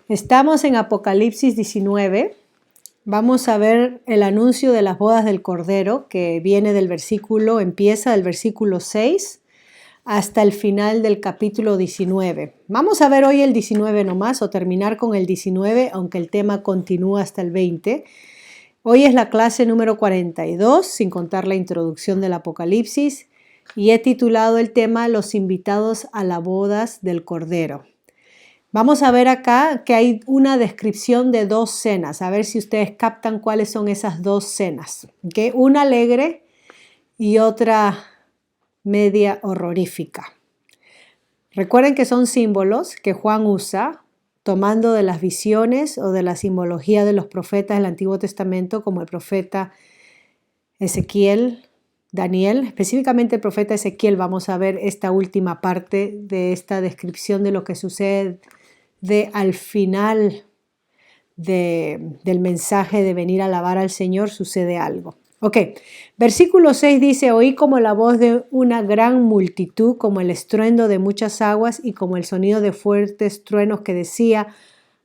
Estamos en Apocalipsis 19. Vamos a ver el anuncio de las bodas del Cordero, que viene empieza del versículo 6 hasta el final del capítulo 19. Vamos a ver hoy el 19 nomás, o terminar con el 19, aunque el tema continúa hasta el 20. Hoy es la clase número 42, sin contar la introducción del Apocalipsis, y he titulado el tema Los invitados a las bodas del Cordero. Vamos a ver acá que hay una descripción de dos cenas, a ver si ustedes captan cuáles son esas dos cenas. ¿Okay? Una alegre y otra media horrorífica. Recuerden que son símbolos que Juan usa tomando de las visiones o de la simbología de los profetas del Antiguo Testamento, como el profeta Ezequiel, Daniel, específicamente el profeta Ezequiel. Vamos a ver esta última parte de esta descripción de lo que sucede al final del mensaje de venir a alabar al Señor, sucede algo. Ok, versículo 6 dice: oí como la voz de una gran multitud, como el estruendo de muchas aguas y como el sonido de fuertes truenos que decía: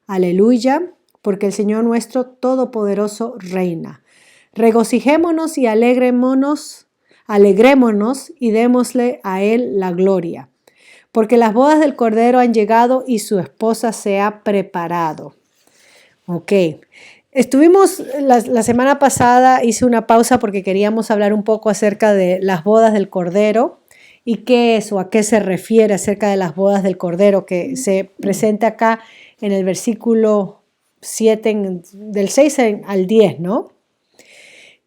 aleluya, porque el Señor nuestro Todopoderoso reina. Regocijémonos y alegrémonos y démosle a Él la gloria. Porque las bodas del Cordero han llegado y su esposa se ha preparado. Ok. Estuvimos la semana pasada, hice una pausa porque queríamos hablar un poco acerca de las bodas del Cordero y qué es o a qué se refiere acerca de las bodas del Cordero, que se presenta acá en el versículo 7, del 6 al 10, ¿no?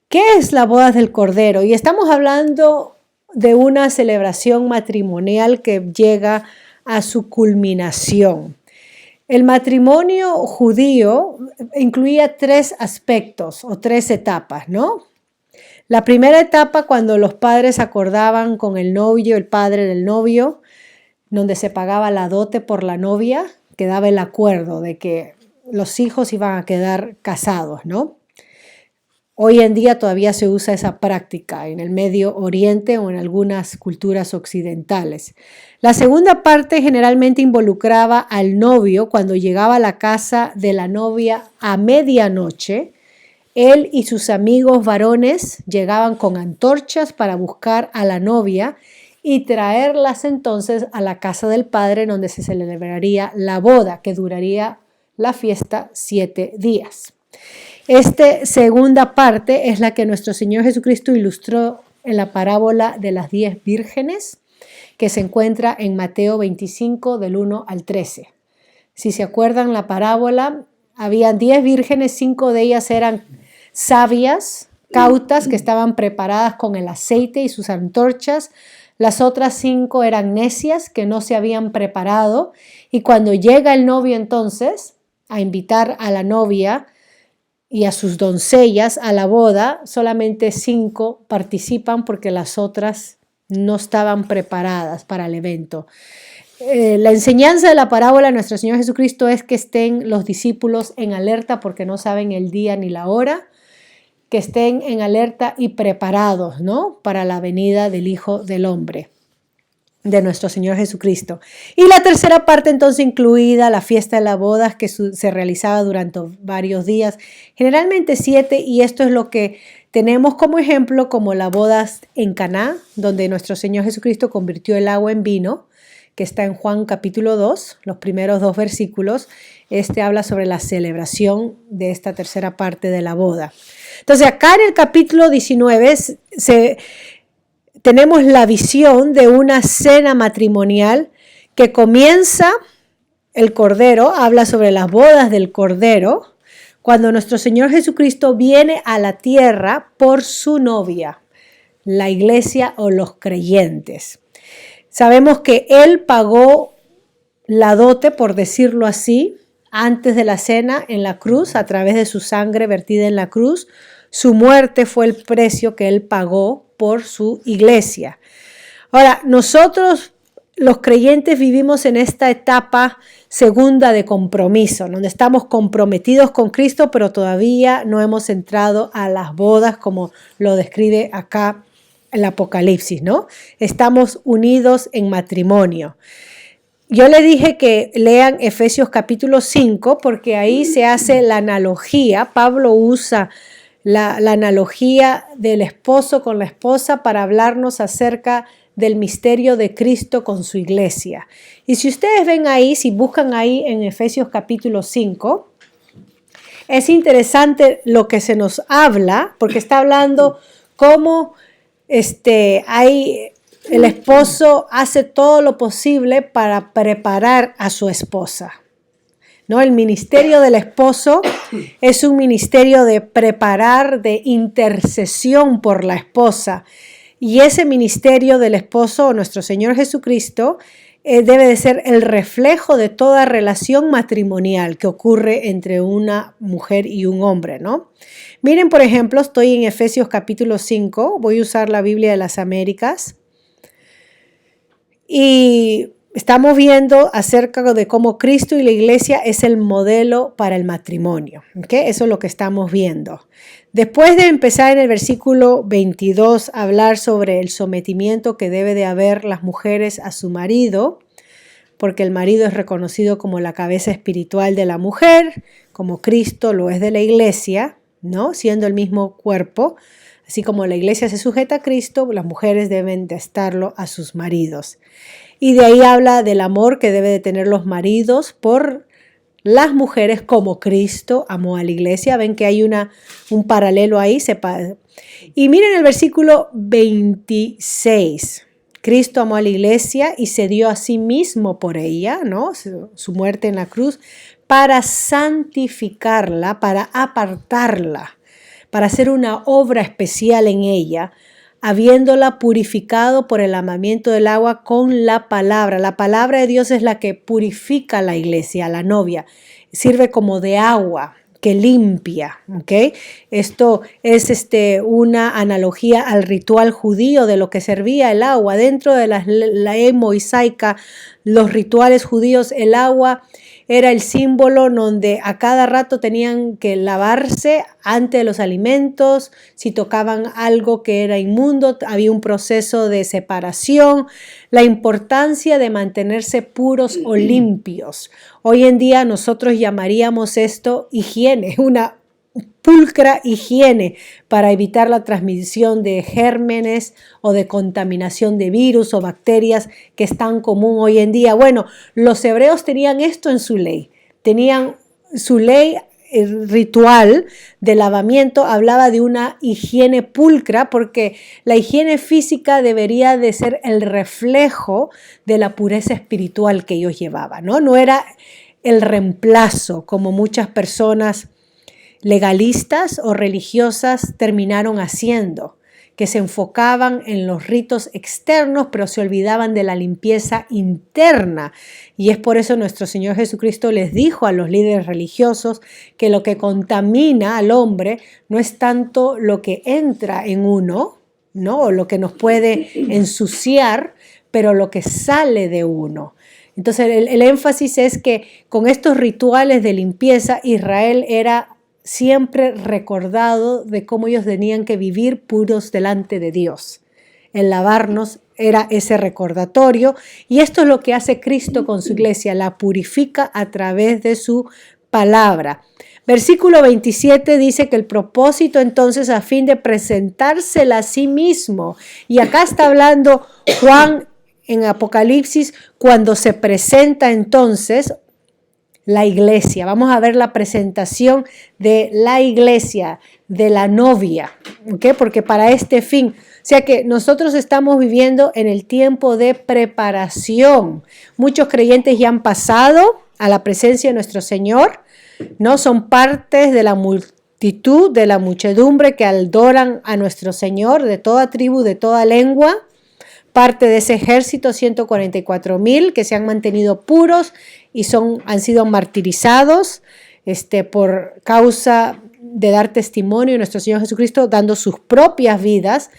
¿Qué es las bodas del Cordero? Y estamos hablando de una celebración matrimonial que llega a su culminación. El matrimonio judío incluía tres aspectos o tres etapas, ¿no? La primera etapa, cuando los padres acordaban con el novio, el padre del novio, donde se pagaba la dote por la novia, quedaba el acuerdo de que los hijos iban a quedar casados, ¿no? Hoy en día todavía se usa esa práctica en el Medio Oriente o en algunas culturas occidentales. La segunda parte generalmente involucraba al novio cuando llegaba a la casa de la novia a medianoche. Él y sus amigos varones llegaban con antorchas para buscar a la novia y traerlas entonces a la casa del padre, donde se celebraría la boda, que duraría la fiesta 7 días. Esta segunda parte es la que nuestro Señor Jesucristo ilustró en la parábola de las 10 vírgenes, que se encuentra en Mateo 25, del 1 al 13. Si se acuerdan la parábola, había 10 vírgenes, 5 de ellas eran sabias, cautas, que estaban preparadas con el aceite y sus antorchas. Las otras 5 eran necias, que no se habían preparado. Y cuando llega el novio entonces a invitar a la novia y a sus doncellas a la boda, solamente 5 participan porque las otras no estaban preparadas para el evento. La enseñanza de la parábola de nuestro Señor Jesucristo es que estén los discípulos en alerta porque no saben el día ni la hora, que estén en alerta y preparados, ¿no?, para la venida del Hijo del Hombre, de nuestro Señor Jesucristo. Y la tercera parte entonces incluida la fiesta de las bodas, que se realizaba durante varios días, generalmente 7, y esto es lo que tenemos como ejemplo, como las bodas en Caná, donde nuestro Señor Jesucristo convirtió el agua en vino, que está en Juan capítulo 2, los primeros 2 versículos. Habla sobre la celebración de esta tercera parte de la boda. Entonces acá en el capítulo 19 tenemos la visión de una cena matrimonial que comienza el Cordero, habla sobre las bodas del Cordero, cuando nuestro Señor Jesucristo viene a la tierra por su novia, la iglesia o los creyentes. Sabemos que Él pagó la dote, por decirlo así, antes de la cena en la cruz, a través de su sangre vertida en la cruz. Su muerte fue el precio que Él pagó por su iglesia. Ahora, nosotros los creyentes vivimos en esta etapa segunda de compromiso, donde estamos comprometidos con Cristo, pero todavía no hemos entrado a las bodas como lo describe acá el Apocalipsis, ¿no? Estamos unidos en matrimonio. Yo le dije que lean Efesios capítulo 5 porque ahí se hace la analogía. Pablo usa la analogía del esposo con la esposa para hablarnos acerca del misterio de Cristo con su iglesia. Y si ustedes ven ahí, si buscan ahí en Efesios capítulo 5, es interesante lo que se nos habla, porque está hablando cómo el esposo hace todo lo posible para preparar a su esposa, ¿no? El ministerio del esposo es un ministerio de preparar, de intercesión por la esposa. Y ese ministerio del esposo, nuestro Señor Jesucristo, debe de ser el reflejo de toda relación matrimonial que ocurre entre una mujer y un hombre, ¿no? Miren, por ejemplo, estoy en Efesios capítulo 5, voy a usar la Biblia de las Américas, y estamos viendo acerca de cómo Cristo y la iglesia es el modelo para el matrimonio, ¿okay? Eso es lo que estamos viendo. Después de empezar en el versículo 22 a hablar sobre el sometimiento que debe de haber las mujeres a su marido, porque el marido es reconocido como la cabeza espiritual de la mujer, como Cristo lo es de la iglesia, ¿no? Siendo el mismo cuerpo. Así como la iglesia se sujeta a Cristo, las mujeres deben de estarlo a sus maridos. Y de ahí habla del amor que debe de tener los maridos por las mujeres como Cristo amó a la iglesia. Ven que hay un paralelo ahí. Y miren el versículo 26. Cristo amó a la iglesia y se dio a sí mismo por ella, ¿no? Su muerte en la cruz, para santificarla, para apartarla, para hacer una obra especial en ella, habiéndola purificado por el lavamiento del agua con la palabra. La palabra de Dios es la que purifica a la iglesia, a la novia. Sirve como de agua que limpia, ¿ok? Esto es una analogía al ritual judío de lo que servía el agua. Dentro de la ley mosaica, los rituales judíos, el agua era el símbolo donde a cada rato tenían que lavarse antes de los alimentos. Si tocaban algo que era inmundo, había un proceso de separación. La importancia de mantenerse puros o limpios. Hoy en día nosotros llamaríamos esto higiene, una pulcra higiene para evitar la transmisión de gérmenes o de contaminación de virus o bacterias que es tan común hoy en día. Bueno, los hebreos tenían esto en su ley. Tenían su ley ritual de lavamiento, hablaba de una higiene pulcra porque la higiene física debería de ser el reflejo de la pureza espiritual que ellos llevaban, ¿no? No era el reemplazo como muchas personas legalistas o religiosas terminaron haciendo, que se enfocaban en los ritos externos, pero se olvidaban de la limpieza interna. Y es por eso nuestro Señor Jesucristo les dijo a los líderes religiosos que lo que contamina al hombre no es tanto lo que entra en uno, ¿no? O lo que nos puede ensuciar, pero lo que sale de uno. Entonces el énfasis es que con estos rituales de limpieza, Israel era siempre recordado de cómo ellos tenían que vivir puros delante de Dios. El lavarnos era ese recordatorio y esto es lo que hace Cristo con su iglesia, la purifica a través de su palabra. Versículo 27 dice que el propósito entonces a fin de presentársela a sí mismo, y acá está hablando Juan en Apocalipsis cuando se presenta entonces la iglesia. Vamos a ver la presentación de la iglesia, de la novia, ¿ok? Porque para este fin, o sea que nosotros estamos viviendo en el tiempo de preparación. Muchos creyentes ya han pasado a la presencia de nuestro Señor, ¿no? Son partes de la multitud, de la muchedumbre que adoran a nuestro Señor, de toda tribu, de toda lengua. Parte de ese ejército, 144,000 que se han mantenido puros y han sido martirizados por causa de dar testimonio de nuestro Señor Jesucristo, dando sus propias vidas,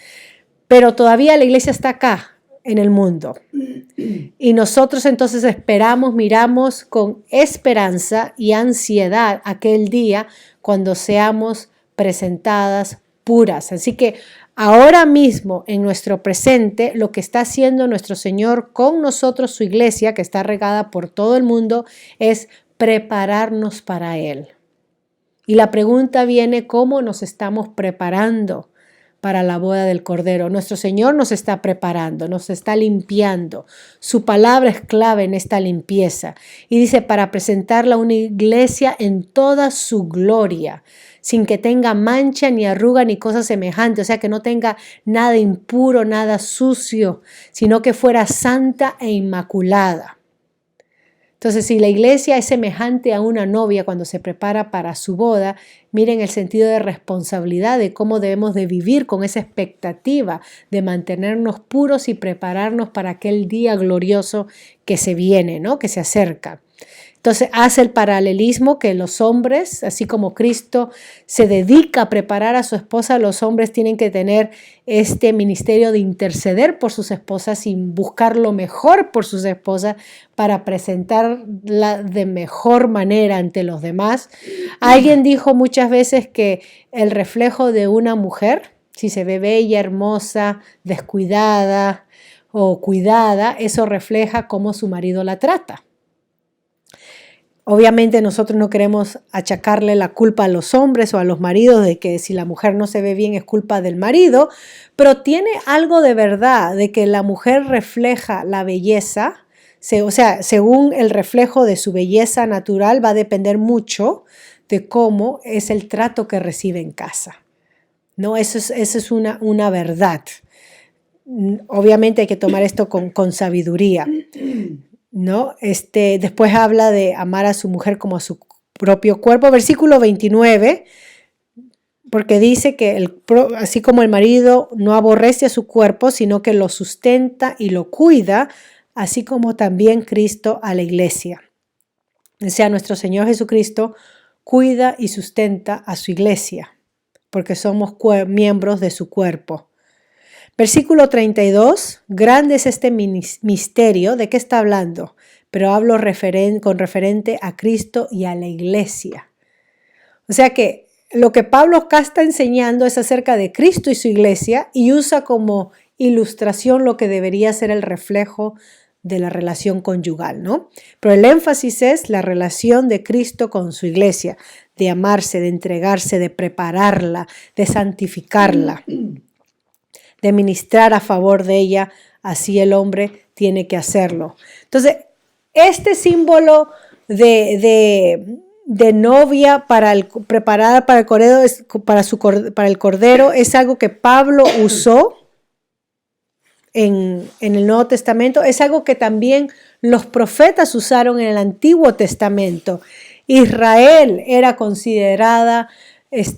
pero todavía la iglesia está acá en el mundo. Y nosotros entonces esperamos, miramos con esperanza y ansiedad aquel día cuando seamos presentadas puras. Así que Ahora mismo, en nuestro presente, lo que está haciendo nuestro Señor con nosotros, su iglesia, que está regada por todo el mundo, es prepararnos para Él. Y la pregunta viene, ¿cómo nos estamos preparando para la boda del Cordero? Nuestro Señor nos está preparando, nos está limpiando. Su palabra es clave en esta limpieza. Y dice, para presentarla a una iglesia en toda su gloria, sin que tenga mancha, ni arruga, ni cosa semejante. O sea, que no tenga nada impuro, nada sucio, sino que fuera santa e inmaculada. Entonces, si la iglesia es semejante a una novia cuando se prepara para su boda, miren el sentido de responsabilidad de cómo debemos de vivir con esa expectativa de mantenernos puros y prepararnos para aquel día glorioso que se viene, ¿no? Que se acerca. Entonces hace el paralelismo que los hombres, así como Cristo se dedica a preparar a su esposa, los hombres tienen que tener este ministerio de interceder por sus esposas y buscar lo mejor por sus esposas para presentarla de mejor manera ante los demás. Alguien dijo muchas veces que el reflejo de una mujer, si se ve bella, hermosa, descuidada o cuidada, eso refleja cómo su marido la trata. Obviamente nosotros no queremos achacarle la culpa a los hombres o a los maridos de que si la mujer no se ve bien es culpa del marido, pero tiene algo de verdad de que la mujer refleja la belleza, o sea, según el reflejo de su belleza natural va a depender mucho de cómo es el trato que recibe en casa. ¿No? Eso es una verdad. Obviamente hay que tomar esto con sabiduría. ¿No? Después habla de amar a su mujer como a su propio cuerpo. Versículo 29, porque dice que así como el marido no aborrece a su cuerpo, sino que lo sustenta y lo cuida, así como también Cristo a la iglesia. O sea, nuestro Señor Jesucristo cuida y sustenta a su iglesia, porque somos miembros de su cuerpo. Versículo 32, grande es este misterio, ¿de qué está hablando? Pero hablo con referente a Cristo y a la iglesia. O sea que lo que Pablo acá está enseñando es acerca de Cristo y su iglesia y usa como ilustración lo que debería ser el reflejo de la relación conyugal, ¿no? Pero el énfasis es la relación de Cristo con su iglesia, de amarse, de entregarse, de prepararla, de santificarla, de ministrar a favor de ella, así el hombre tiene que hacerlo. Entonces, este símbolo de novia preparada para el cordero, para el cordero, es algo que Pablo usó en el Nuevo Testamento, es algo que también los profetas usaron en el Antiguo Testamento. Israel era considerada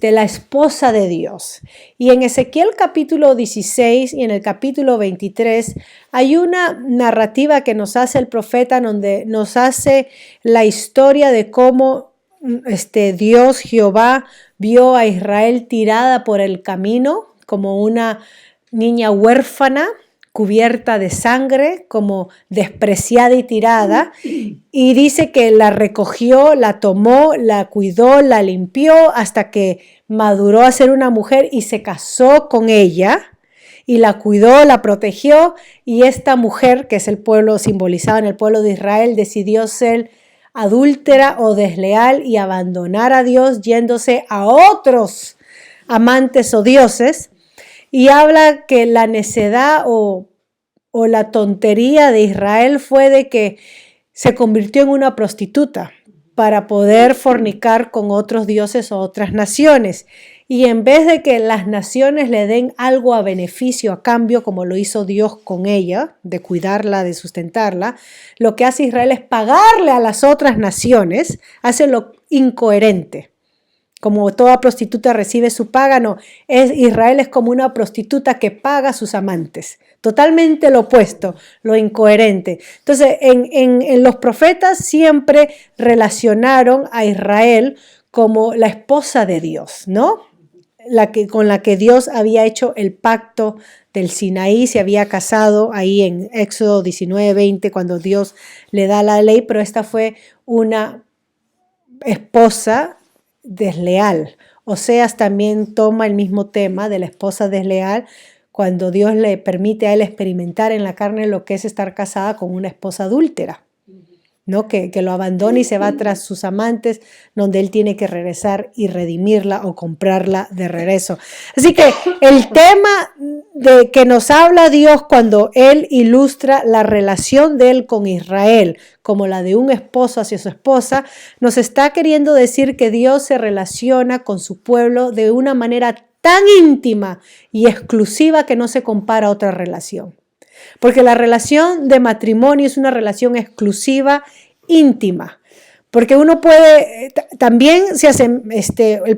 la esposa de Dios. Y en Ezequiel capítulo 16 y en el capítulo 23 hay una narrativa que nos hace el profeta donde nos hace la historia de cómo Dios, Jehová, vio a Israel tirada por el camino como una niña huérfana, cubierta de sangre, como despreciada y tirada, y dice que la recogió, la tomó, la cuidó, la limpió hasta que maduró a ser una mujer y se casó con ella y la cuidó, la protegió, y esta mujer, que es el pueblo simbolizado en el pueblo de Israel, decidió ser adúltera o desleal y abandonar a Dios yéndose a otros amantes o dioses. Y habla que la necedad o la tontería de Israel fue de que se convirtió en una prostituta para poder fornicar con otros dioses o otras naciones. Y en vez de que las naciones le den algo a beneficio a cambio, como lo hizo Dios con ella, de cuidarla, de sustentarla, lo que hace Israel es pagarle a las otras naciones, hace lo incoherente. Como toda prostituta recibe su paga, no. Israel es como una prostituta que paga a sus amantes. Totalmente lo opuesto, lo incoherente. Entonces, en los profetas siempre relacionaron a Israel como la esposa de Dios, ¿no? Con la que Dios había hecho el pacto del Sinaí, se había casado ahí en Éxodo 19:20, cuando Dios le da la ley, pero esta fue una esposa desleal. Oseas también toma el mismo tema de la esposa desleal cuando Dios le permite a él experimentar en la carne lo que es estar casada con una esposa adúltera, ¿no? Que lo abandona y se va tras sus amantes, donde él tiene que regresar y redimirla o comprarla de regreso. Así que el tema de que nos habla Dios cuando él ilustra la relación de él con Israel, como la de un esposo hacia su esposa, nos está queriendo decir que Dios se relaciona con su pueblo de una manera tan íntima y exclusiva que no se compara a otra relación. Porque la relación de matrimonio es una relación exclusiva, íntima. Porque uno puede, también se hacen,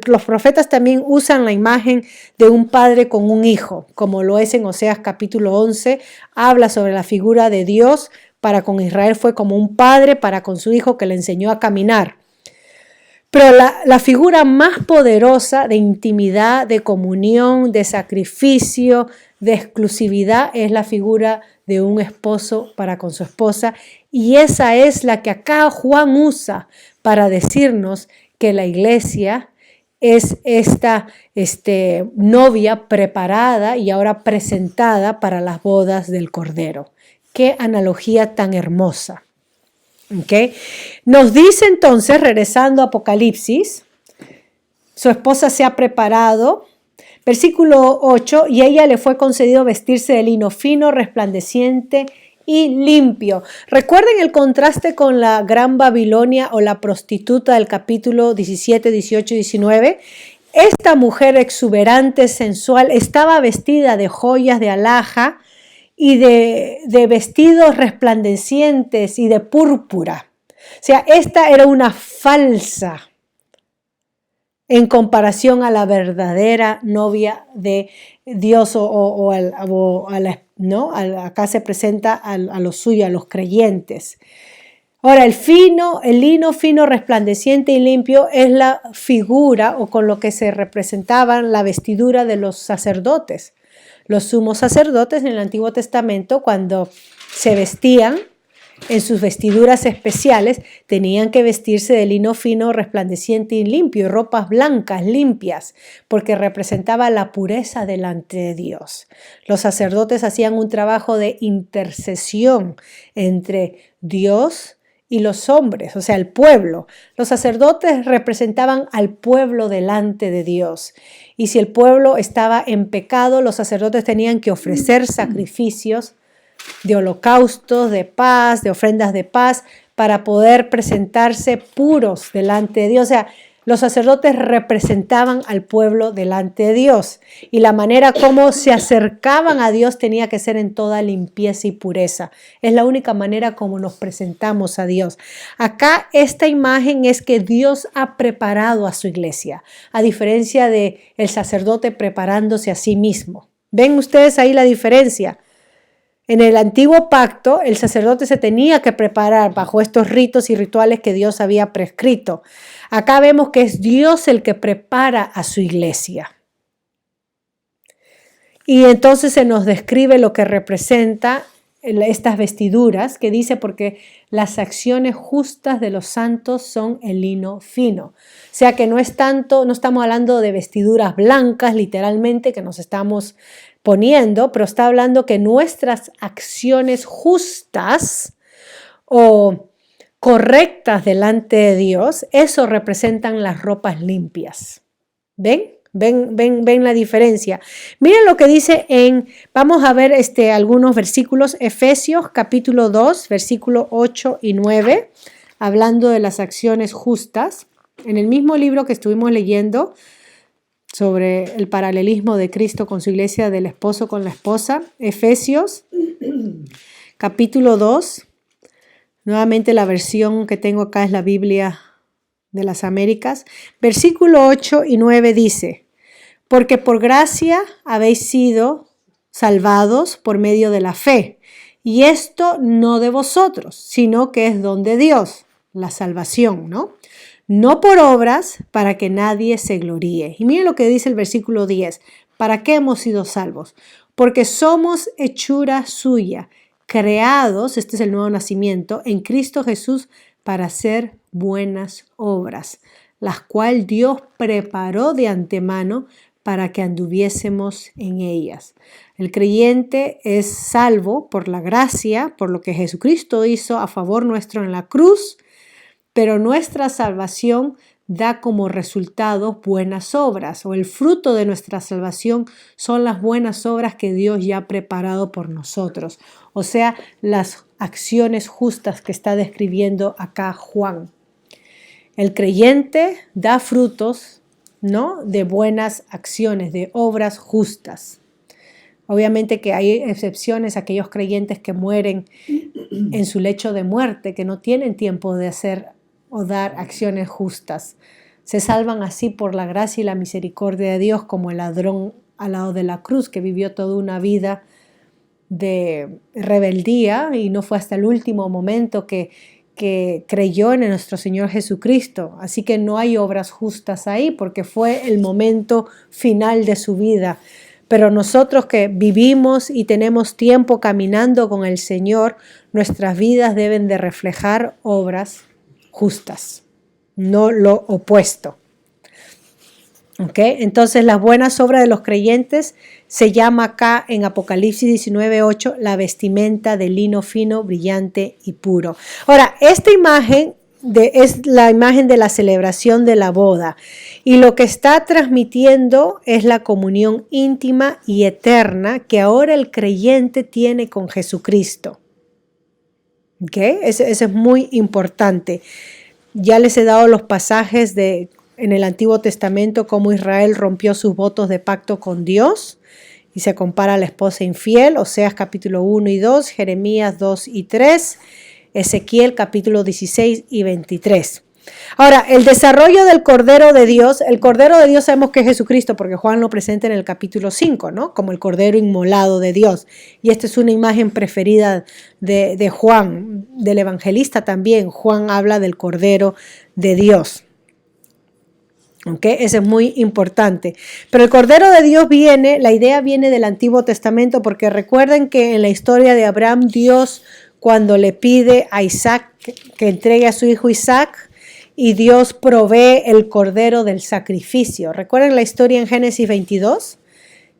los profetas también usan la imagen de un padre con un hijo, como lo es en Oseas capítulo 11, habla sobre la figura de Dios para con Israel fue como un padre para con su hijo que le enseñó a caminar. Pero la figura más poderosa de intimidad, de comunión, de sacrificio, de exclusividad es la figura de un esposo para con su esposa, y esa es la que acá Juan usa para decirnos que la iglesia es esta novia preparada y ahora presentada para las bodas del Cordero. Qué analogía tan hermosa. ¿Okay? Nos dice entonces, regresando a Apocalipsis, su esposa se ha preparado. Versículo 8, y a ella le fue concedido vestirse de lino fino, resplandeciente y limpio. Recuerden el contraste con la Gran Babilonia o la prostituta del capítulo 17, 18 y 19. Esta mujer exuberante, sensual, estaba vestida de joyas de alhaja y de vestidos resplandecientes y de púrpura. O sea, esta era una falsa en comparación a la verdadera novia de Dios acá se presenta a los suyos, a los creyentes. Ahora, el lino fino, resplandeciente y limpio es la figura o con lo que se representaban la vestidura de los sacerdotes. Los sumos sacerdotes en el Antiguo Testamento, cuando se vestían en sus vestiduras especiales, tenían que vestirse de lino fino, resplandeciente y limpio, y ropas blancas, limpias, porque representaba la pureza delante de Dios. Los sacerdotes hacían un trabajo de intercesión entre Dios y los hombres, o sea, el pueblo. Los sacerdotes representaban al pueblo delante de Dios. Y si el pueblo estaba en pecado, los sacerdotes tenían que ofrecer sacrificios de holocaustos, de paz, de ofrendas de paz, para poder presentarse puros delante de Dios. O sea, los sacerdotes representaban al pueblo delante de Dios. Y la manera como se acercaban a Dios tenía que ser en toda limpieza y pureza. Es la única manera como nos presentamos a Dios. Acá esta imagen es que Dios ha preparado a su iglesia, a diferencia de el sacerdote preparándose a sí mismo. ¿Ven ustedes ahí la diferencia? En el antiguo pacto, el sacerdote se tenía que preparar bajo estos ritos y rituales que Dios había prescrito. Acá vemos que es Dios el que prepara a su iglesia. Y entonces se nos describe lo que representa estas vestiduras, que dice porque las acciones justas de los santos son el lino fino. O sea que no estamos hablando de vestiduras blancas, literalmente, que nos estamos poniendo, pero está hablando que nuestras acciones justas o correctas delante de Dios, eso representan las ropas limpias. ¿Ven? ¿Ven la diferencia? Miren lo que dice vamos a ver algunos versículos, Efesios capítulo 2, versículo 8 y 9, hablando de las acciones justas. En el mismo libro que estuvimos leyendo, sobre el paralelismo de Cristo con su iglesia, del esposo con la esposa. Efesios, capítulo 2. Nuevamente la versión que tengo acá es la Biblia de las Américas. Versículo 8 y 9 dice: porque por gracia habéis sido salvados por medio de la fe. Y esto no de vosotros, sino que es don de Dios, la salvación, ¿no? No por obras, para que nadie se gloríe. Y miren lo que dice el versículo 10. ¿Para qué hemos sido salvos? Porque somos hechura suya, creados, este es el nuevo nacimiento, en Cristo Jesús para hacer buenas obras, las cuales Dios preparó de antemano para que anduviésemos en ellas. El creyente es salvo por la gracia, por lo que Jesucristo hizo a favor nuestro en la cruz, pero nuestra salvación da como resultado buenas obras, o el fruto de nuestra salvación son las buenas obras que Dios ya ha preparado por nosotros, o sea, las acciones justas que está describiendo acá Juan. El creyente da frutos, ¿no?, de buenas acciones, de obras justas. Obviamente que hay excepciones, aquellos creyentes que mueren en su lecho de muerte, que no tienen tiempo de hacer o dar acciones justas. Se salvan así por la gracia y la misericordia de Dios, como el ladrón al lado de la cruz, que vivió toda una vida de rebeldía y no fue hasta el último momento que creyó en nuestro Señor Jesucristo. Así que no hay obras justas ahí, porque fue el momento final de su vida. Pero nosotros que vivimos y tenemos tiempo caminando con el Señor, nuestras vidas deben de reflejar obras justas, no lo opuesto. ¿Okay? Entonces las buenas obras de los creyentes se llama acá en Apocalipsis 19:8 la vestimenta de lino fino, brillante y puro. Ahora, esta imagen es la imagen de la celebración de la boda, y lo que está transmitiendo es la comunión íntima y eterna que ahora el creyente tiene con Jesucristo. ¿Okay? Eso es muy importante. Ya les he dado los pasajes en el Antiguo Testamento cómo Israel rompió sus votos de pacto con Dios y se compara a la esposa infiel, Oseas capítulo 1 y 2, Jeremías 2 y 3, Ezequiel capítulo 16 y 23. Ahora, el desarrollo del Cordero de Dios, el Cordero de Dios sabemos que es Jesucristo, porque Juan lo presenta en el capítulo 5, ¿no? Como el Cordero inmolado de Dios. Y esta es una imagen preferida de Juan, del evangelista también. Juan habla del Cordero de Dios. ¿Okay? Eso es muy importante. Pero el Cordero de Dios la idea viene del Antiguo Testamento, porque recuerden que en la historia de Abraham, Dios, cuando le pide a Isaac que entregue a su hijo Isaac, y Dios provee el cordero del sacrificio. ¿Recuerdan la historia en Génesis 22?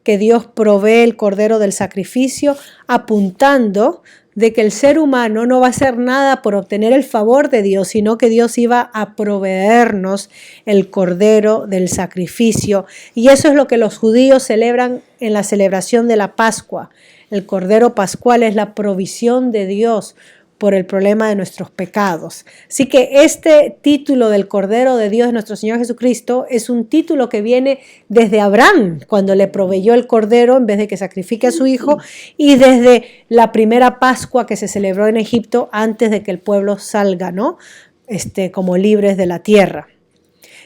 Que Dios provee el cordero del sacrificio, apuntando de que el ser humano no va a hacer nada por obtener el favor de Dios, sino que Dios iba a proveernos el cordero del sacrificio. Y eso es lo que los judíos celebran en la celebración de la Pascua. El cordero pascual es la provisión de Dios por el problema de nuestros pecados. Así que este título del Cordero de Dios, nuestro Señor Jesucristo, es un título que viene desde Abraham, cuando le proveyó el Cordero en vez de que sacrifique a su hijo, y desde la primera Pascua que se celebró en Egipto antes de que el pueblo salga, ¿no? Como libres de la tierra.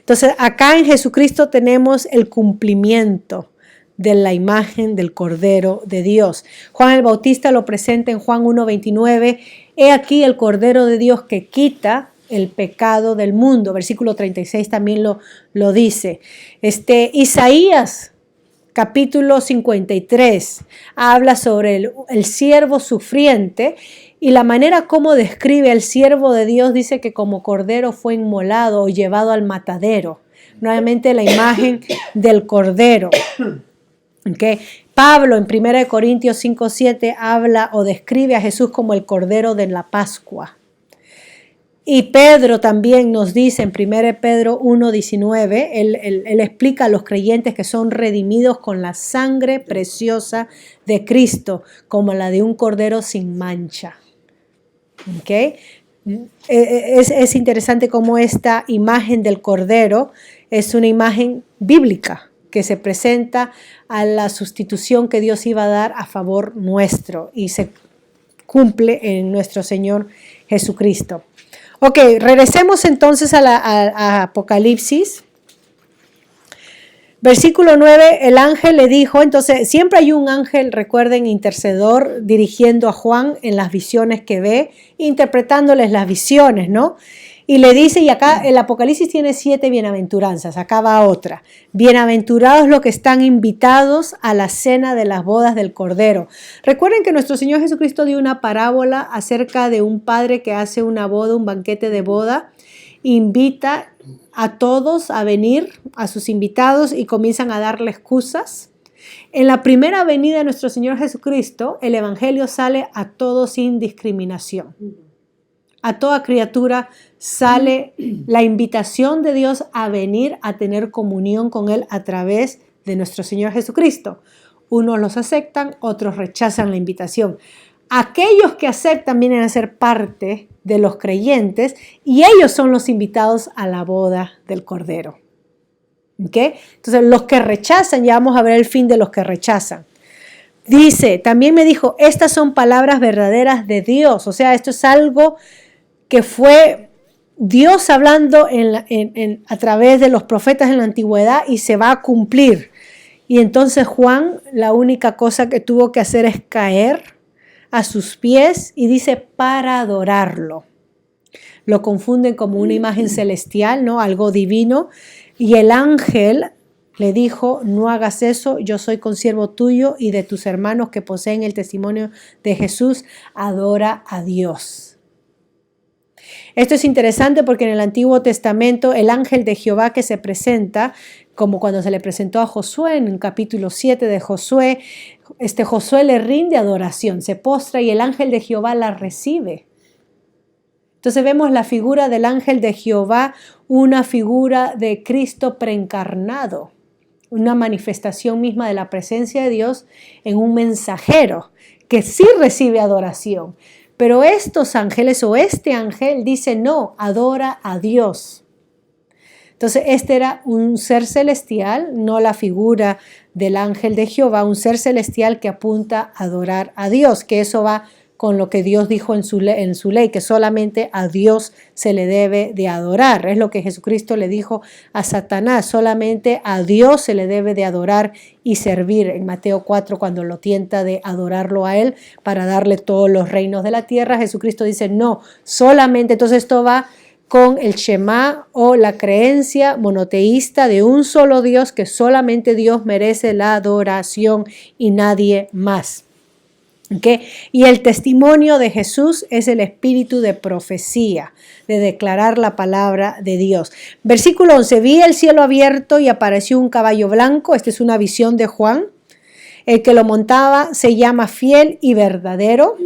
Entonces, acá en Jesucristo tenemos el cumplimiento de la imagen del Cordero de Dios. Juan el Bautista lo presenta en Juan 1:29. He aquí el Cordero de Dios que quita el pecado del mundo. Versículo 36 también lo dice. Isaías capítulo 53 habla sobre el siervo sufriente, y la manera como describe al siervo de Dios dice que como cordero fue inmolado o llevado al matadero. Nuevamente la imagen del cordero. Okay. Pablo en 1 Corintios 5:7 habla o describe a Jesús como el Cordero de la Pascua. Y Pedro también nos dice en 1 Pedro 1:19, él explica a los creyentes que son redimidos con la sangre preciosa de Cristo, como la de un cordero sin mancha. Okay. Es interesante cómo esta imagen del cordero es una imagen bíblica, que se presenta a la sustitución que Dios iba a dar a favor nuestro, y se cumple en nuestro Señor Jesucristo. Ok, regresemos entonces a Apocalipsis. Versículo 9, el ángel le dijo, entonces siempre hay un ángel, recuerden, intercedor, dirigiendo a Juan en las visiones que ve, interpretándoles las visiones, ¿no? Y le dice, y acá el Apocalipsis tiene 7 bienaventuranzas, acá va otra. Bienaventurados los que están invitados a la cena de las bodas del Cordero. Recuerden que nuestro Señor Jesucristo dio una parábola acerca de un padre que hace una boda, un banquete de boda, invita a todos a venir, a sus invitados, y comienzan a darle excusas. En la primera venida de nuestro Señor Jesucristo, el Evangelio sale a todos sin discriminación. A toda criatura sale la invitación de Dios a venir a tener comunión con Él a través de nuestro Señor Jesucristo. Unos los aceptan, otros rechazan la invitación. Aquellos que aceptan vienen a ser parte de los creyentes y ellos son los invitados a la boda del Cordero. ¿Okay? Entonces, los que rechazan, ya vamos a ver el fin de los que rechazan. Dice, también me dijo, estas son palabras verdaderas de Dios. O sea, esto es algo que fue Dios hablando a través de los profetas en la antigüedad y se va a cumplir. Y entonces Juan, la única cosa que tuvo que hacer es caer a sus pies y dice para adorarlo. Lo confunden como una imagen celestial, ¿no? Algo divino. Y el ángel le dijo, no hagas eso, yo soy consiervo tuyo y de tus hermanos que poseen el testimonio de Jesús, adora a Dios. Esto es interesante porque en el Antiguo Testamento el ángel de Jehová que se presenta, como cuando se le presentó a Josué en el capítulo 7 de Josué, Josué le rinde adoración, se postra y el ángel de Jehová la recibe. Entonces vemos la figura del ángel de Jehová, una figura de Cristo preencarnado, una manifestación misma de la presencia de Dios en un mensajero que sí recibe adoración. Pero estos ángeles o este ángel dice no, adora a Dios. Entonces este era un ser celestial, no la figura del ángel de Jehová, un ser celestial que apunta a adorar a Dios, que eso va con lo que Dios dijo en su ley, que solamente a Dios se le debe de adorar. Es lo que Jesucristo le dijo a Satanás, solamente a Dios se le debe de adorar y servir. En Mateo 4, cuando lo tienta de adorarlo a Él para darle todos los reinos de la tierra, Jesucristo dice no, solamente, entonces esto va con el Shema o la creencia monoteísta de un solo Dios, que solamente Dios merece la adoración y nadie más. ¿Okay? Y el testimonio de Jesús es el espíritu de profecía, de declarar la palabra de Dios. Versículo 11, vi el cielo abierto y apareció un caballo blanco. Esta es una visión de Juan. El que lo montaba se llama Fiel y Verdadero.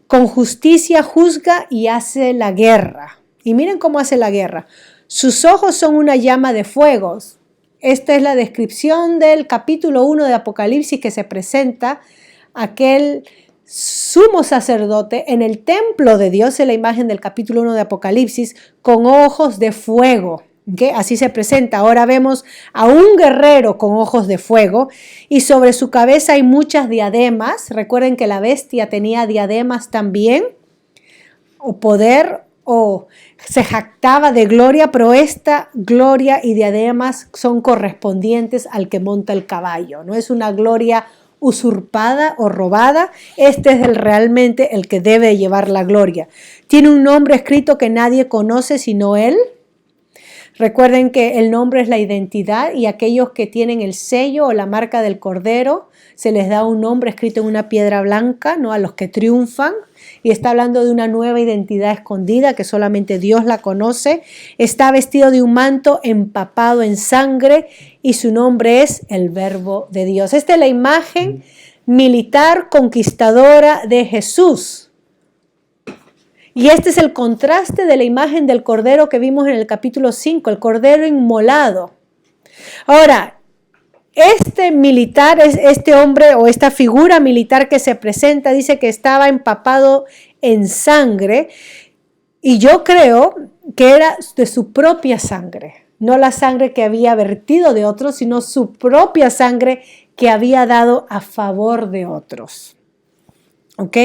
Con justicia juzga y hace la guerra. Y miren cómo hace la guerra. Sus ojos son una llama de fuego. Esta es la descripción del capítulo 1 de Apocalipsis que se presenta aquel sumo sacerdote en el templo de Dios, en la imagen del capítulo 1 de Apocalipsis, con ojos de fuego. ¿Okay? Así se presenta. Ahora vemos a un guerrero con ojos de fuego y sobre su cabeza hay muchas diademas. Recuerden que la bestia tenía diademas también, o poder, o se jactaba de gloria, pero esta gloria y diademas son correspondientes al que monta el caballo. No es una gloria usurpada o robada, este es realmente el que debe llevar la gloria. Tiene un nombre escrito que nadie conoce sino él. Recuerden que el nombre es la identidad y aquellos que tienen el sello o la marca del Cordero se les da un nombre escrito en una piedra blanca, ¿no? A los que triunfan, y está hablando de una nueva identidad escondida que solamente Dios la conoce. Está vestido de un manto empapado en sangre y su nombre es el Verbo de Dios. Esta es la imagen militar conquistadora de Jesús. Y este es el contraste de la imagen del Cordero que vimos en el capítulo 5, el Cordero inmolado. Ahora, este militar, este hombre o esta figura militar que se presenta, dice que estaba empapado en sangre y yo creo que era de su propia sangre, no la sangre que había vertido de otros, sino su propia sangre que había dado a favor de otros. ¿Ok?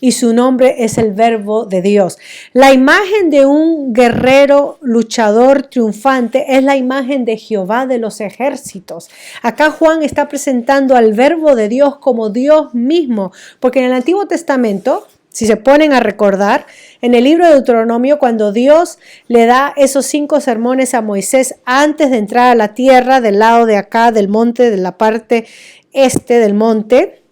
Y su nombre es el Verbo de Dios. La imagen de un guerrero luchador triunfante es la imagen de Jehová de los ejércitos. Acá Juan está presentando al Verbo de Dios como Dios mismo, porque en el Antiguo Testamento Si se ponen a recordar, en el libro de Deuteronomio, cuando Dios le da esos 5 sermones a Moisés antes de entrar a la tierra, del lado de acá del monte, de la parte este del monte,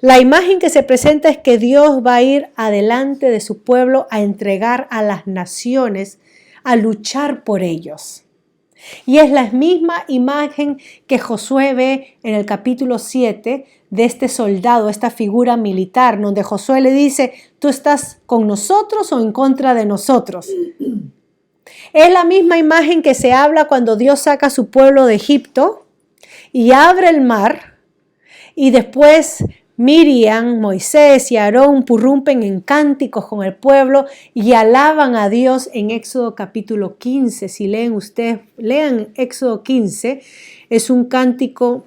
la imagen que se presenta es que Dios va a ir adelante de su pueblo a entregar a las naciones, a luchar por ellos. Y es la misma imagen que Josué ve en el capítulo 7 de este soldado, esta figura militar, donde Josué le dice, ¿tú estás con nosotros o en contra de nosotros? Es la misma imagen que se habla cuando Dios saca a su pueblo de Egipto y abre el mar y después Miriam, Moisés y Aarón prorrumpen en cánticos con el pueblo y alaban a Dios en Éxodo capítulo 15. Si leen ustedes, lean Éxodo 15, es un cántico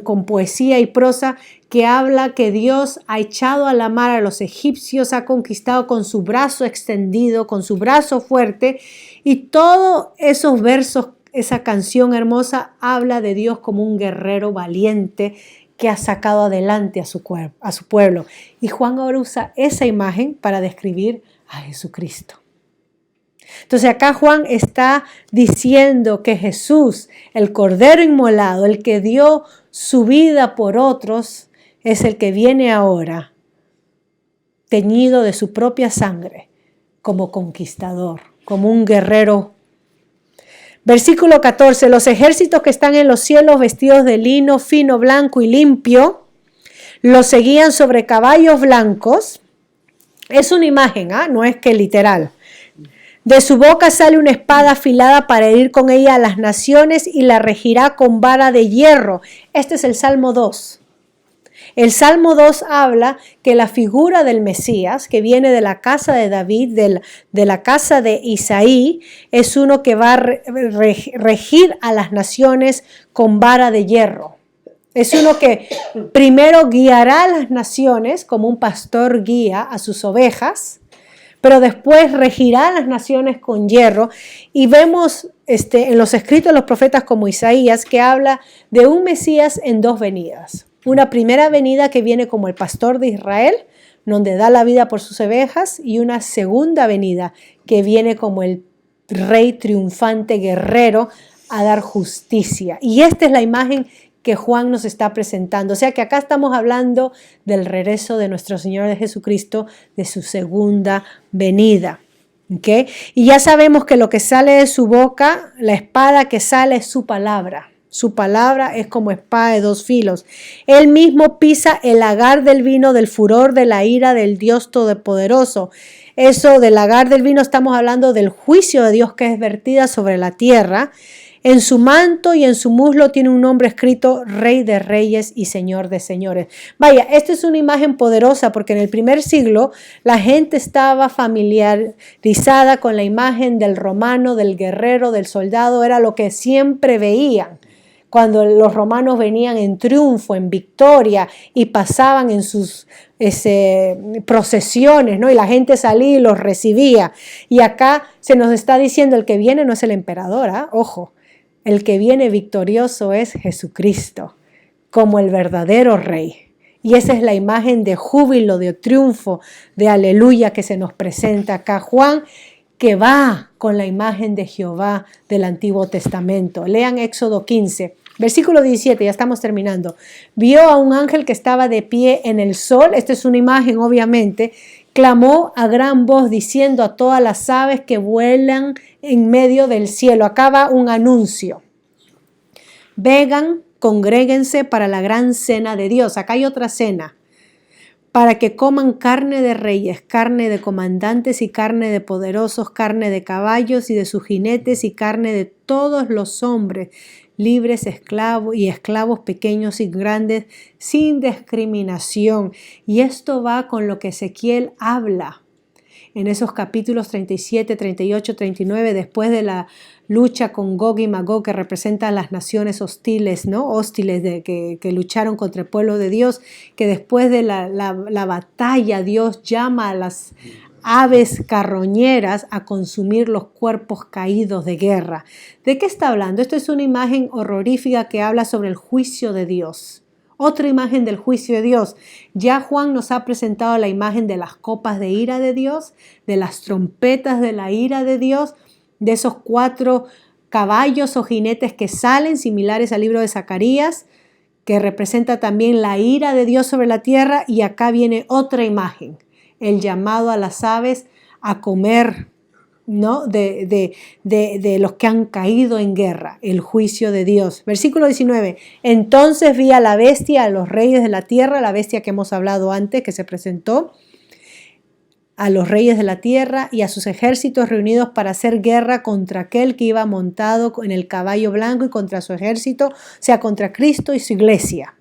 con poesía y prosa que habla que Dios ha echado a la mar a los egipcios, ha conquistado con su brazo extendido, con su brazo fuerte, y todos esos versos, esa canción hermosa habla de Dios como un guerrero valiente que ha sacado adelante a su pueblo. Y Juan ahora usa esa imagen para describir a Jesucristo. Entonces acá Juan está diciendo que Jesús, el Cordero inmolado, el que dio su vida por otros, es el que viene ahora, teñido de su propia sangre, como conquistador, como un guerrero. Versículo 14, los ejércitos que están en los cielos vestidos de lino fino, blanco y limpio, los seguían sobre caballos blancos. Es una imagen, no es que literal. De su boca sale una espada afilada para herir con ella a las naciones y la regirá con vara de hierro. Este es el Salmo 2. El Salmo 2 habla que la figura del Mesías, que viene de la casa de David, de la casa de Isaí, es uno que va a regir a las naciones con vara de hierro. Es uno que primero guiará a las naciones como un pastor guía a sus ovejas, pero después regirá a las naciones con hierro. Y vemos en los escritos de los profetas como Isaías que habla de un Mesías en 2 venidas. Una primera venida que viene como el pastor de Israel, donde da la vida por sus ovejas, y una segunda venida que viene como el rey triunfante guerrero a dar justicia. Y esta es la imagen que Juan nos está presentando. O sea que acá estamos hablando del regreso de nuestro Señor Jesucristo, de su segunda venida. ¿Okay? Y ya sabemos que lo que sale de su boca, la espada que sale es su palabra. Su palabra es como espada de 2 filos. Él mismo pisa el lagar del vino del furor de la ira del Dios Todopoderoso. Eso del lagar del vino estamos hablando del juicio de Dios que es vertida sobre la tierra. En su manto y en su muslo tiene un nombre escrito Rey de Reyes y Señor de Señores. Vaya, esta es una imagen poderosa porque en el primer siglo la gente estaba familiarizada con la imagen del romano, del guerrero, del soldado. Era lo que siempre veían cuando los romanos venían en triunfo, en victoria y pasaban en sus procesiones, ¿no? Y la gente salía y los recibía. Y acá se nos está diciendo el que viene no es el emperador, ojo. El que viene victorioso es Jesucristo, como el verdadero rey. Y esa es la imagen de júbilo, de triunfo, de aleluya que se nos presenta acá. Juan, que va con la imagen de Jehová del Antiguo Testamento. Lean Éxodo 15, versículo 17, ya estamos terminando. Vio a un ángel que estaba de pie en el sol. Esta es una imagen, obviamente. Clamó a gran voz diciendo a todas las aves que vuelan en medio del cielo. Acá va un anuncio. Vengan, congréguense para la gran cena de Dios. Acá hay otra cena. Para que coman carne de reyes, carne de comandantes y carne de poderosos, carne de caballos y de sus jinetes y carne de todos los hombres, libres, esclavos y esclavos pequeños y grandes, sin discriminación. Y esto va con lo que Ezequiel habla en esos capítulos 37, 38, 39, después de la lucha con Gog y Magog, que representan las naciones hostiles, ¿no? Hostiles que lucharon contra el pueblo de Dios, que después de la batalla Dios llama a las aves carroñeras a consumir los cuerpos caídos de guerra. ¿De qué está hablando? Esto es una imagen horrorífica que habla sobre el juicio de Dios. otra imagen del juicio de Dios. Ya Juan nos ha presentado la imagen de las copas de ira de Dios, de las trompetas de la ira de Dios, de esos 4 caballos o jinetes que salen, similares al libro de Zacarías, que representa también la ira de Dios sobre la tierra. Y acá viene otra imagen, el llamado a las aves a comer, ¿no? de los que han caído en guerra, el juicio de Dios. Versículo 19, entonces vi a la bestia, a los reyes de la tierra, la bestia que hemos hablado antes, que se presentó, a los reyes de la tierra y a sus ejércitos reunidos para hacer guerra contra aquel que iba montado en el caballo blanco y contra su ejército, o sea, contra Cristo y su iglesia.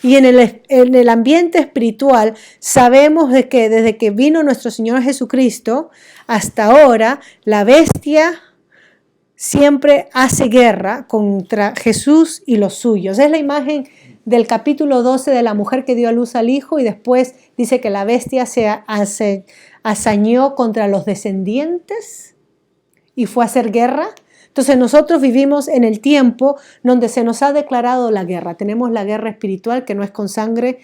Y en el ambiente espiritual sabemos de que desde que vino nuestro Señor Jesucristo hasta ahora, la bestia siempre hace guerra contra Jesús y los suyos. Es la imagen del capítulo 12 de la mujer que dio a luz al hijo, y después dice que la bestia se hazañó contra los descendientes y fue a hacer guerra. Entonces nosotros vivimos en el tiempo donde se nos ha declarado la guerra. Tenemos la guerra espiritual, que no es con sangre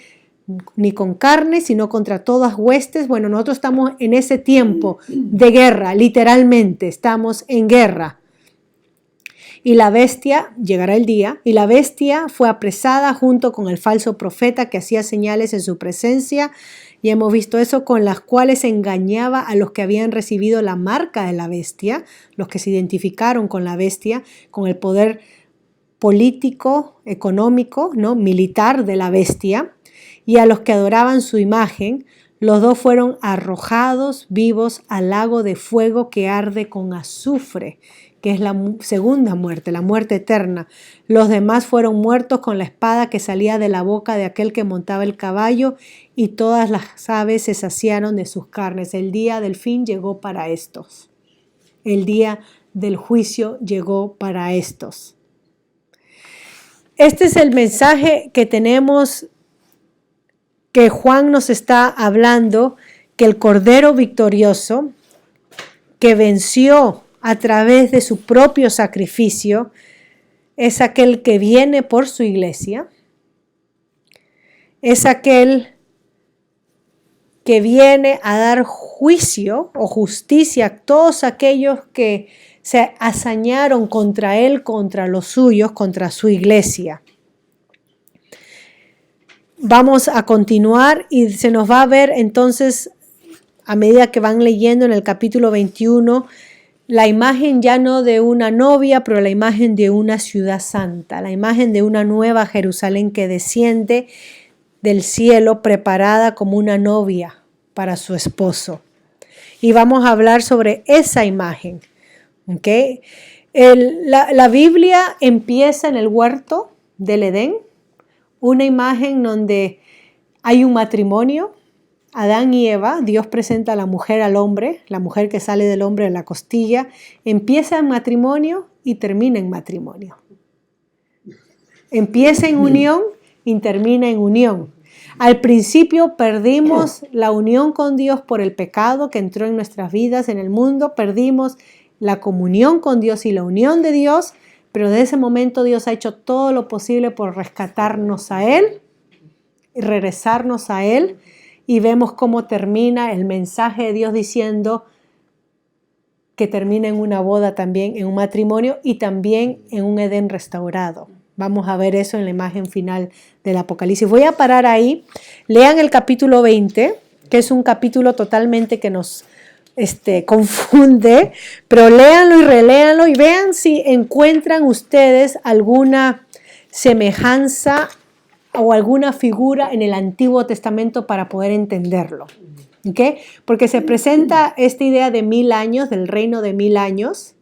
ni con carne, sino contra todas huestes. Bueno, nosotros estamos en ese tiempo de guerra, literalmente estamos en guerra. Y la bestia, llegará el día, y la bestia fue apresada junto con el falso profeta que hacía señales en su presencia. Y hemos visto eso, con las cuales engañaba a los que habían recibido la marca de la bestia, los que se identificaron con la bestia, con el poder político, económico, ¿no? Militar de la bestia, y a los que adoraban su imagen. Los 2 fueron arrojados vivos al lago de fuego que arde con azufre, que es la segunda muerte, la muerte eterna. Los demás fueron muertos con la espada que salía de la boca de aquel que montaba el caballo, y todas las aves se saciaron de sus carnes. El día del fin llegó para estos. El día del juicio llegó para estos. Este es el mensaje que tenemos, que Juan nos está hablando, que el Cordero victorioso, que venció a través de su propio sacrificio, es aquel que viene por su iglesia, es aquel que viene a dar juicio o justicia a todos aquellos que se hazañaron contra él, contra los suyos, contra su iglesia. Vamos a continuar y se nos va a ver entonces, a medida que van leyendo en el capítulo 21, la imagen ya no de una novia, pero la imagen de una ciudad santa, la imagen de una nueva Jerusalén que desciende del cielo preparada como una novia para su esposo. Y vamos a hablar sobre esa imagen. ¿Okay? La Biblia empieza en el huerto del Edén, una imagen donde hay un matrimonio, Adán y Eva. Dios presenta a la mujer al hombre, la mujer que sale del hombre de la costilla, empieza en matrimonio y termina en matrimonio. Empieza en unión y termina en unión. Al principio perdimos la unión con Dios por el pecado que entró en nuestras vidas, en el mundo, perdimos la comunión con Dios y la unión de Dios, pero desde ese momento Dios ha hecho todo lo posible por rescatarnos a Él y regresarnos a Él. Y vemos cómo termina el mensaje de Dios diciendo que termina en una boda también, en un matrimonio y también en un Edén restaurado. Vamos a ver eso en la imagen final del Apocalipsis. Voy a parar ahí. Lean el capítulo 20, que es un capítulo totalmente que nos confunde, pero léanlo y reléanlo y vean si encuentran ustedes alguna semejanza o alguna figura en el Antiguo Testamento para poder entenderlo. ¿Okay? Porque se presenta esta idea de 1000 años, del reino de 1000 años,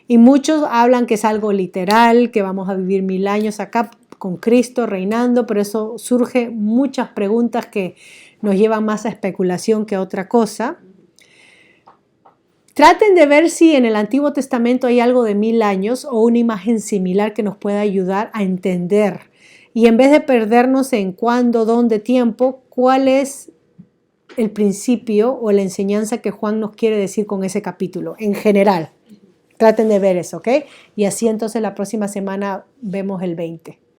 y muchos hablan que es algo literal, que vamos a vivir 1000 años acá con Cristo reinando, pero eso surge muchas preguntas que nos llevan más a especulación que a otra cosa. Traten de ver si en el Antiguo Testamento hay algo de 1000 años o una imagen similar que nos pueda ayudar a entender. Y en vez de perdernos en cuándo, dónde, tiempo, ¿cuál es el principio o la enseñanza que Juan nos quiere decir con ese capítulo en general? Traten de ver eso, ¿ok? Y así entonces la próxima semana vemos el 20.